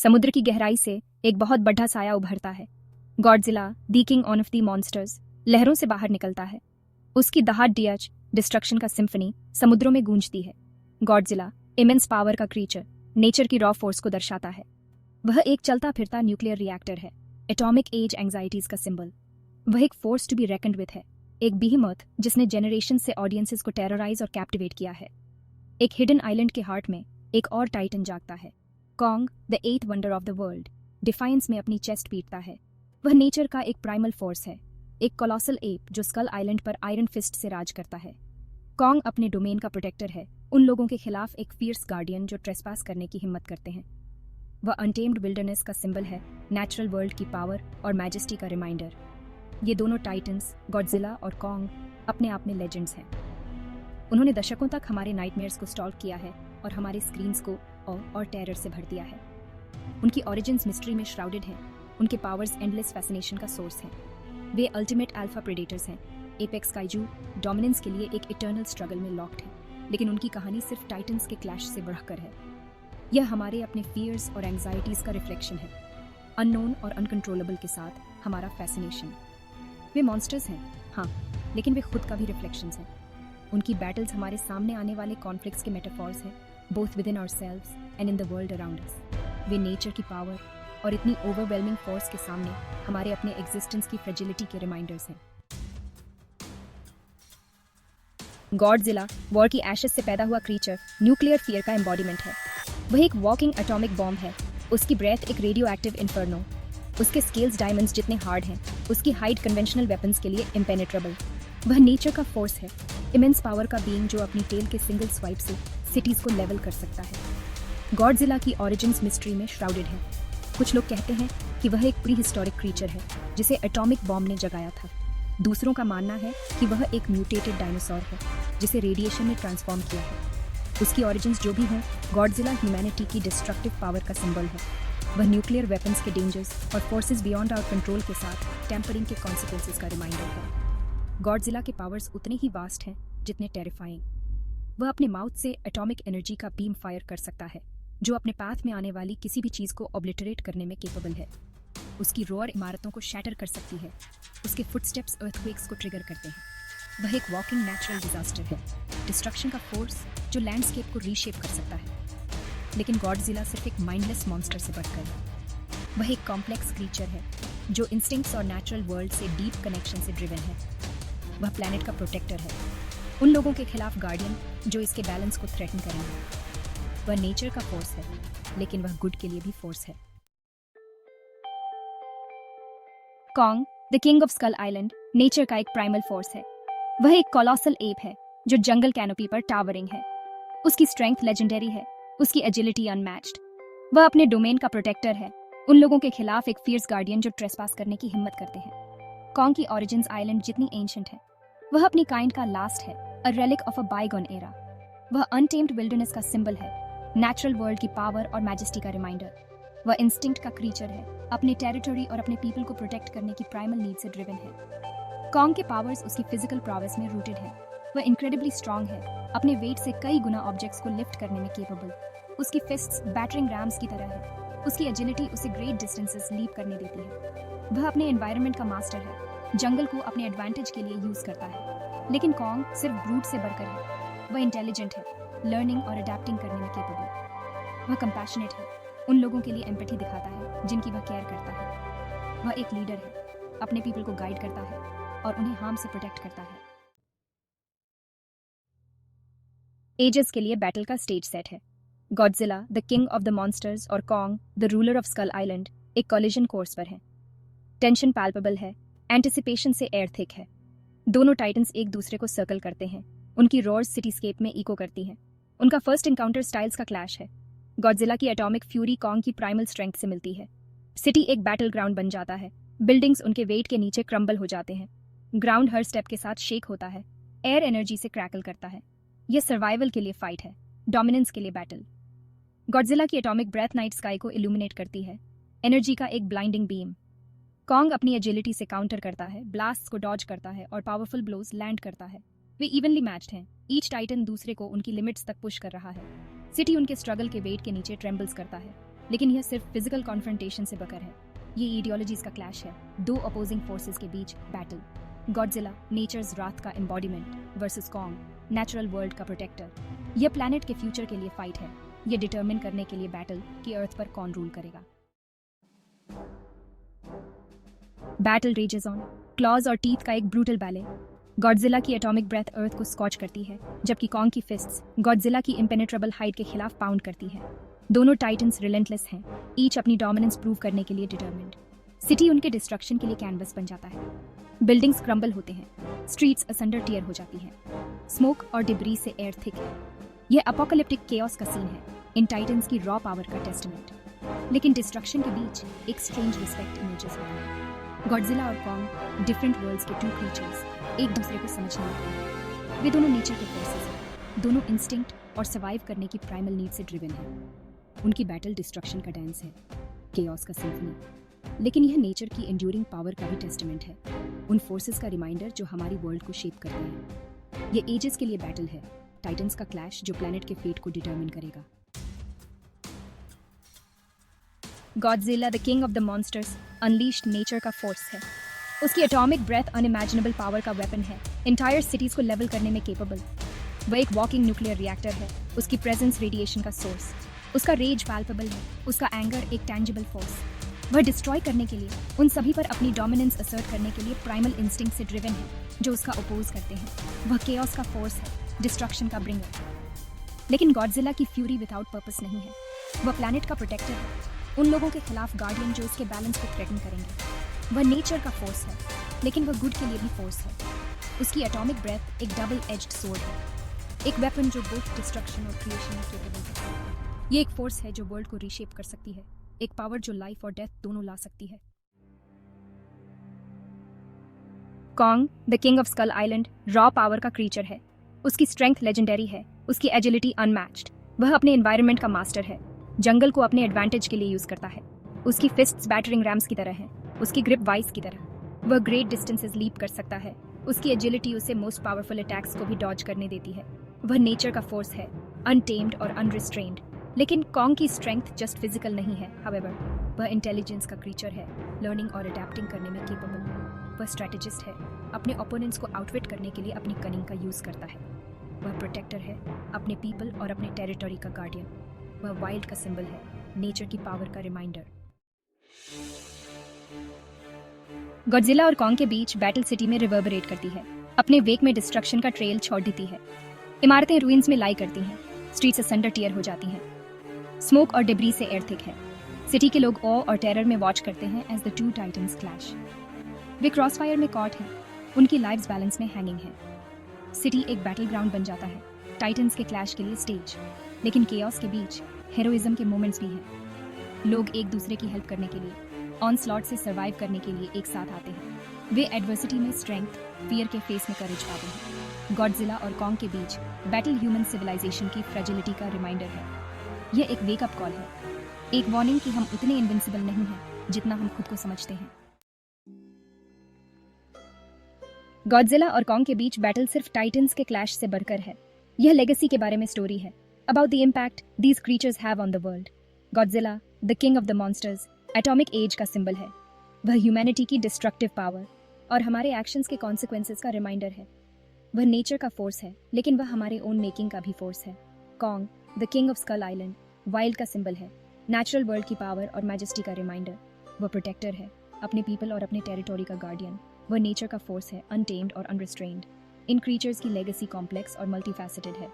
समुद्र की गहराई से एक बहुत बड़ा साया उभरता है। Godzilla, the king of the monsters, लहरों से बाहर निकलता है। उसकी दहाड़ डियच डिस्ट्रक्शन का सिम्फनी समुद्रों में गूंजती है। गॉडजिला इमेंस पावर का क्रीचर, नेचर की रॉ फोर्स को दर्शाता है। वह एक चलता फिरता न्यूक्लियर रिएक्टर है, एटॉमिक एज एंग्जाइटीज का सिंबल। वह एक फोर्स टू बी रेकन्ड विद है, एक बीहेमथ जिसने जनरेशन से ऑडियंसेस को टेरराइज और कैप्टिवेट किया है। एक हिडन आइलैंड के हार्ट में एक और टाइटन जागता है, Kong the eighth wonder of the world, defines में अपनी चेस्ट पीटता है। वह नेचर का एक प्राइमल फोर्स है, एक कोलोसल एप जो स्कल आइलैंड पर आयरन फिस्ट से राज करता है। कॉन्ग अपने डोमेन का प्रोटेक्टर है, उन लोगों के खिलाफ एक फियर्स गार्डियन जो ट्रेसपास करने की हिम्मत करते हैं। वह अनटेम्ड विल्डरनेस का सिंबल है, नेचुरल वर्ल्ड की पावर और मैजेस्टी का रिमाइंडर। ये दोनों टाइटन्स, गॉडजिला और कॉन्ग, अपने आप में लेजेंड्स हैं। उन्होंने दशकों तक हमारे नाइटमेयर्स को स्टॉल किया है और हमारे स्क्रीन्स को और टेरर से भर दिया है। उनकी ओरिजिन्स मिस्ट्री में श्राउडेड हैं, उनके पावर्स एंडलेस फैसिनेशन का सोर्स हैं। वे अल्टीमेट अल्फा प्रेडेटर्स हैं, एपेक्स काइजू, डोमिनेंस के लिए एक इटर्नल स्ट्रगल में लॉक्ड हैं, लेकिन उनकी कहानी सिर्फ टाइटन्स के क्लैश से बढ़कर है। यह हमारे अपने फियर्स और एंग्जाइटीज का रिफ्लेक्शन है, अननोन और अनकंट्रोलेबल के साथ हमारा फैसिनेशन। वे मॉन्स्टर्स हैं, हाँ, लेकिन वे खुद का भी रिफ्लेक्शंस हैं। उनकी बैटल्स हमारे सामने आने वाले कॉन्फ्लिक्ट्स के मेटाफॉर्स हैं, both with in ourselves and in the world around us. Way nature की पावर और इतनी ओवरवेलमिंग फोर्स के सामने हमारे अपने एग्जिस्टेंस की फ्रेजिलिटी के रिमाइंडर्स हैं। गॉडजिला, वॉर की एशेस से पैदा हुआ क्रीचर, न्यूक्लियर फियर का एम्बॉडीमेंट है। वह एक वॉकिंग एटॉमिक बॉम्ब है, उसकी ब्रेथ एक रेडियो एक्टिव इन्फर्नो, उसके स्केल्स डायमंड्स जितने हार्ड हैं, उसकी हाइट कन्वेंशनल वेपन्स के लिए इम्पेनेट्रेबल। वह नेचर का फोर्स है, इमेंस पावर का बीइंग जो अपनी टेल के सिंगल स्वाइप से सिटीज को लेवल कर सकता है। गॉडजिला की ओरिजिन्स मिस्ट्री में श्राउडेड है। कुछ लोग कहते हैं कि वह एक प्री हिस्टोरिक क्रीचर है जिसे एटॉमिक बॉम्ब ने जगाया था। दूसरों का मानना है कि वह एक म्यूटेटेड डायनासोर है जिसे रेडिएशन ने ट्रांसफॉर्म किया है। उसकी ओरिजिन्स जो भी हों, गॉडजिला ह्यूमैनिटी की डिस्ट्रक्टिव पावर का सिंबल है। वह न्यूक्लियर वेपन्स के डेंजर्स और फोर्सेस बियॉन्ड आवर कंट्रोल के साथ टेम्परिंग के कॉन्सिक्वेंसेस का रिमाइंडर है। गॉडजिला के पावर्स उतने ही वास्ट हैं जितने टेरिफाइंग। वह अपने माउथ से एटॉमिक एनर्जी का बीम फायर कर सकता है जो अपने पाथ में आने वाली किसी भी चीज़ को ऑब्लिटरेट करने में केपेबल है। उसकी रोअर इमारतों को शैटर कर सकती है, उसके फुटस्टेप्स अर्थक्वेक्स को ट्रिगर करते हैं। वह एक वॉकिंग नेचुरल डिजास्टर है, डिस्ट्रक्शन का फोर्स जो लैंडस्केप को रीशेप कर सकता है। लेकिन गॉडजिला सिर्फ एक माइंडलेस मॉन्स्टर से बढ़कर है। वह एक कॉम्प्लेक्स क्रीचर है जो इंस्टिंक्ट्स और नेचुरल वर्ल्ड से डीप कनेक्शन से ड्रिवन है। वह प्लैनेट का प्रोटेक्टर है, उन लोगों के खिलाफ गार्डियन जो इसके बैलेंस को थ्रेटन करेंगे। वह नेचर का फोर्स है, लेकिन वह गुड के लिए भी फोर्स है। Kong, the king of Skull island, nature का एक प्राइमल फोर्स है। वह एक कोलोसल एप है जो जंगल कैनोपी पर टावरिंग है। उसकी स्ट्रेंथ लेजेंडरी है, उसकी एजिलिटी अनमैच्ड। वह अपने डोमेन का प्रोटेक्टर है, उन लोगों के खिलाफ एक फियर्स गार्डियन जो ट्रेसपास करने की हिम्मत करते हैं। कॉन्ग की ओरिजिन्स आइलैंड जितनी एंशिएंट है, वह अपनी काइंड का लास्ट है, a relic of a bygone era. वह अनटेम्ड विल्डरनेस का सिंबल है, नेचुरल वर्ल्ड की पावर और मैजेस्टी का रिमाइंडर। वह इंस्टिंक्ट का क्रीचर है, अपने टेरिटरी और अपने पीपल को प्रोटेक्ट करने की प्राइमल नीड से ड्रिवन है। कॉन्ग के पावर्स उसकी फिजिकल प्रॉवेस में रूटेड है। वह इनक्रेडिबली स्ट्रॉन्ग है, अपने वेट से कई गुना ऑब्जेक्ट्स को लिफ्ट करने में केपेबल। उसकी फिस्ट्स बैटरिंग रैम्स की तरह है, उसकी एजिलिटी उसे ग्रेट डिस्टेंसेस लीप करने देती है। वह अपने एनवायरनमेंट का मास्टर है, जंगल को अपने एडवांटेज के लिए यूज करता है। लेकिन कॉन्ग सिर्फ ब्रूट से बढ़कर है। वह इंटेलिजेंट है, लर्निंग और अडेप्टिंग करने में केपेबल। वह कंपैशनेट है, उन लोगों के लिए एम्पैथी दिखाता है जिनकी वह केयर करता है। वह एक लीडर है, अपने पीपल को गाइड करता है और उन्हें हार्म से प्रोटेक्ट करता है। एजेस के लिए बैटल का स्टेज सेट है। Godzilla, the king of the monsters, और Kong, the ruler of Skull Island, एक कॉलिजन कोर्स पर हैं। टेंशन पैल्पेबल है, एंटिसिपेशन से एयर थिक है। दोनों टाइटन्स एक दूसरे को सर्कल करते हैं, उनकी रोर्स सिटीस्केप में इको करती हैं। उनका फर्स्ट इनकाउंटर स्टाइल्स का क्लैश है। गॉडजिला की एटॉमिक फ्यूरी कॉन्ग की प्राइमल स्ट्रेंथ से मिलती है। सिटी एक बैटल ग्राउंड बन जाता है, बिल्डिंग्स उनके वेट के नीचे क्रम्बल हो जाते हैं। ग्राउंड हर स्टेप के साथ शेक होता है, एयर एनर्जी से क्रैकल करता है। यह सर्वाइवल के लिए फाइट है, डोमिनेंस के लिए बैटल। गॉडजिला की एटॉमिक ब्रेथ नाइट स्काई को इल्यूमिनेट करती है, एनर्जी का एक ब्लाइंडिंग बीम। कॉन्ग अपनी एजिलिटी से काउंटर करता है, ब्लास्ट्स को डॉज करता है और पावरफुल ब्लोज लैंड करता है। वे इवनली मैच्ड हैं, ईच टाइटन दूसरे को उनकी लिमिट्स तक पुश कर रहा है। सिटी उनके स्ट्रगल के वेट के नीचे ट्रेम्बल्स करता है, लेकिन यह सिर्फ फिजिकल कॉन्फ्रंटेशन से बकर है। ये आइडियोलॉजीज का क्लैश है, दो अपोजिंग फोर्सेस के बीच बैटल। गॉडजिला नेचर्स रात का embodiment versus Kong natural world का प्रोटेक्टर। यह प्लैनेट के फ्यूचर के लिए फाइट है, ये डिटरमिन करने के लिए बैटल कि अर्थ पर कौन रूल करेगा। बैटल रेजेस ऑन, क्लॉज और टीथ का एक ब्रूटल बैले। गॉडजिला की एटॉमिक ब्रेथ अर्थ को स्कॉच करती है, जबकि कॉन्ग की फिस्ट्स गॉडजिला की इम्पेनेट्रेबल हाइट के खिलाफ पाउंड करती है। दोनों टाइटन्स रिलेंटलेस हैं, ईच अपनी डोमिनेंस प्रूव करने के लिए डिटरमिन्ड। सिटी उनके डिस्ट्रक्शन के लिए कैनवस बन जाता है। बिल्डिंग्स क्रम्बल होते हैं, स्ट्रीट्स असंडर टीयर हो जाती हैं। स्मोक और डिब्री से एयर थिक है। यह अपोकलिप्टिक केओस का सीन है, इन टाइटन्स की रॉ पावर का टेस्टामेंट। लेकिन डिस्ट्रक्शन के बीच एक स्ट्रेंज रिस्पेक्ट इमर्जेस होता है। गॉडजिला और कॉन्ग डिफरेंट वर्ल्ड्स के टू क्रीचर्स, एक दूसरे को समझ नहीं पाते। वे दोनों नेचर के फोर्सेस हैं, दोनों इंस्टिंक्ट और सर्वाइव करने की प्राइमल नीड से ड्रिवन हैं। उनकी बैटल डिस्ट्रक्शन का डांस है, केओस का सिम्फनी। लेकिन यह नेचर की एंड्यूरिंग पावर का भी टेस्टामेंट है, उन फोर्सेस का रिमाइंडर जो हमारी वर्ल्ड को शेप करते हैं। ये एजेस के लिए बैटल है, टाइटन्स का क्लैश जो प्लैनेट के फेट को डिटरमिन करेगा। Godzilla the king of the monsters unleashed nature का फोर्स है। उसकी एटॉमिक ब्रेथ अनइमेजिनेबल पावर का वेपन है, एंटायर सिटीज को लेवल करने में केपेबल। वह एक वॉकिंग न्यूक्लियर रिएक्टर है, उसकी प्रेजेंस रेडिएशन का सोर्स। उसका रेज पैल्पेबल है, उसका एंगर एक टैंजिबल फोर्स। वह डिस्ट्रॉय करने के लिए, उन सभी पर अपनी डोमिनेंस असर्ट करने के लिए प्राइमल इंस्टिंक्ट से ड्रिवन है, जो उसका अपोज करते हैं। वह केओस का फोर्स है, डिस्ट्रक्शन का ब्रिंगर। लेकिन गॉडजिला की फ्यूरी विदाउट पर्पस नहीं है, वह प्लैनेट का प्रोटेक्टर है, उन लोगों के खिलाफ गार्डियन जो उसके बैलेंस को थ्रेटन करेंगे। वह नेचर का फोर्स है, लेकिन वह गुड के लिए भी फोर्स है। उसकी एटॉमिक ब्रेथ एक डबल एज्ड सोर्ड है, एक वेपन जो बोथ डिस्ट्रक्शन और क्रिएशन में केपेबल है। ये एक फोर्स है जो वर्ल्ड को रीशेप कर सकती है, एक पावर जो लाइफ और डेथ दोनों ला सकती है। Kong the king of Skull island raw power का क्रीचर है। उसकी स्ट्रेंथ लेजेंडरी है, उसकी एजिलिटी अनमैच्ड। वह अपने एनवायरनमेंट का मास्टर है, जंगल को अपने एडवांटेज के लिए यूज करता है। उसकी फिस्ट्स बैटरिंग रैम्स की तरह हैं, उसकी ग्रिप वाइस की तरह। वह ग्रेट डिस्टेंसेस लीप कर सकता है, उसकी एजिलिटी उसे मोस्ट पावरफुल अटैक्स को भी डॉज करने देती है। वह नेचर का फोर्स है, अनटेम्ड और अनरिस्ट्रेन्ड। लेकिन कॉन्ग की स्ट्रेंथ जस्ट फिजिकल नहीं है, हाउएवर वह इंटेलिजेंस का क्रीचर है, लर्निंग और अडेप्टिंग करने में केपेबल। वह स्ट्रेटेजिस्ट है, अपने ओपोनेंट्स को आउटविट करने के लिए अपनी कनिंग का यूज करता है। वह प्रोटेक्टर है, अपने पीपल और अपने टेरिटरी का गार्डियन। वह वाइल्ड का सिंबल है, नेचर की पावर का रिमाइंडर। गॉडजिला और कॉन्ग के बीच बैटल सिटी में रिवर्बरेट करती है, अपने वेक में डिस्ट्रक्शन का ट्रेल छोड़ देती है। इमारतें रूइंस में लाई करती हैं, स्ट्रीट्स असंडर टीयर हो जाती हैं। स्मोक और डिब्री से एयर थिक है। सिटी के लोग ऑ और टेरर में वॉच करते हैं as the two titans clash. वे क्रॉसफायर में कॉट हैं, उनकी लाइव्स बैलेंस में हैंगिंग है। सिटी एक बैटल ग्राउंड बन जाता है, टाइटन्स के क्लैश के लिए स्टेज। लेकिन केओस के बीच हेरोइज्म के मोमेंट्स भी हैं। लोग एक दूसरे की हेल्प करने के लिए, ऑनस्लॉट से सर्वाइव करने के लिए एक साथ आते हैं। वे एडवर्सिटी में स्ट्रेंथ, फियर के फेस में करेज पाते हैं। गॉडजिला और कॉन्ग के बीच बैटल ह्यूमन सिविलाइजेशन की फ्रेजिलिटी का रिमाइंडर है। यह एक वेकअप कॉल है, एक वार्निंग कि हम उतने इनविंसिबल नहीं हैं जितना हम खुद को समझते हैं। गॉडजिला और कॉन्ग के बीच बैटल सिर्फ टाइटन्स के क्लैश से बढ़कर है। यह लेगेसी के बारे में स्टोरी है, about the impact these creatures have on the world. Godzilla the king of the monsters atomic age का सिंबल है। वह ह्यूमैनिटी की डिस्ट्रक्टिव पावर और हमारे एक्शंस के कॉन्सिक्वेंसेस का रिमाइंडर है। वह नेचर का फोर्स है, लेकिन वह हमारे ओन मेकिंग का भी फोर्स है। Kong the king of Skull island wild का सिंबल है, नेचुरल वर्ल्ड की पावर और मैजेस्टी का रिमाइंडर। वह प्रोटेक्टर है, अपने पीपल और अपने टेरिटोरी का गार्डियन। वह नेचर का फोर्स है, अनटेम्ड और अनरिस्ट्रेन्ड। इन क्रीचर्स की लेगेसी कॉम्प्लेक्स और मल्टीफैसेटेड है।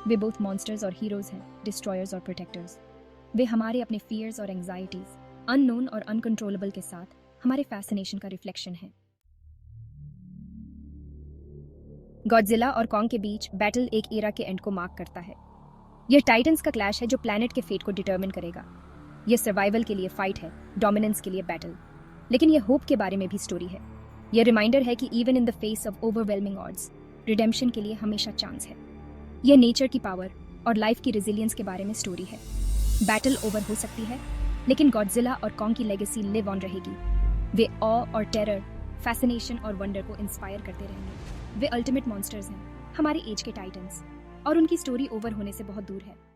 वे बोथ मॉन्स्टर्स और हीरोज हैं, डिस्ट्रॉयर्स और प्रोटेक्टर्स। वे हमारे अपने फियर्स और एंग्जाइटीज, अननोन और अनकंट्रोलेबल के साथ हमारे फैसिनेशन का रिफ्लेक्शन है। गॉडजिला और कॉन्ग के बीच बैटल एक एरा के एंड को मार्क करता है। यह टाइटन्स का क्लैश है जो प्लैनेट के फेट को डिटरमिन करेगा। यह सर्वाइवल के लिए फाइट है, डोमिनेंस के लिए बैटल। लेकिन यह होप के बारे में भी स्टोरी है। यह रिमाइंडर है कि even in the face of overwhelming odds, redemption के लिए हमेशा चांस है। यह नेचर की पावर और लाइफ की रेजिलियंस के बारे में स्टोरी है। बैटल ओवर हो सकती है, लेकिन गॉडजिला और कॉन्ग की लेगेसी लिव ऑन रहेगी। वे ऑ और टेरर, फैसिनेशन और वंडर को इंस्पायर करते रहेंगे। वे अल्टीमेट मॉन्स्टर्स हैं, हमारे एज के टाइटन्स, और उनकी स्टोरी ओवर होने से बहुत दूर है।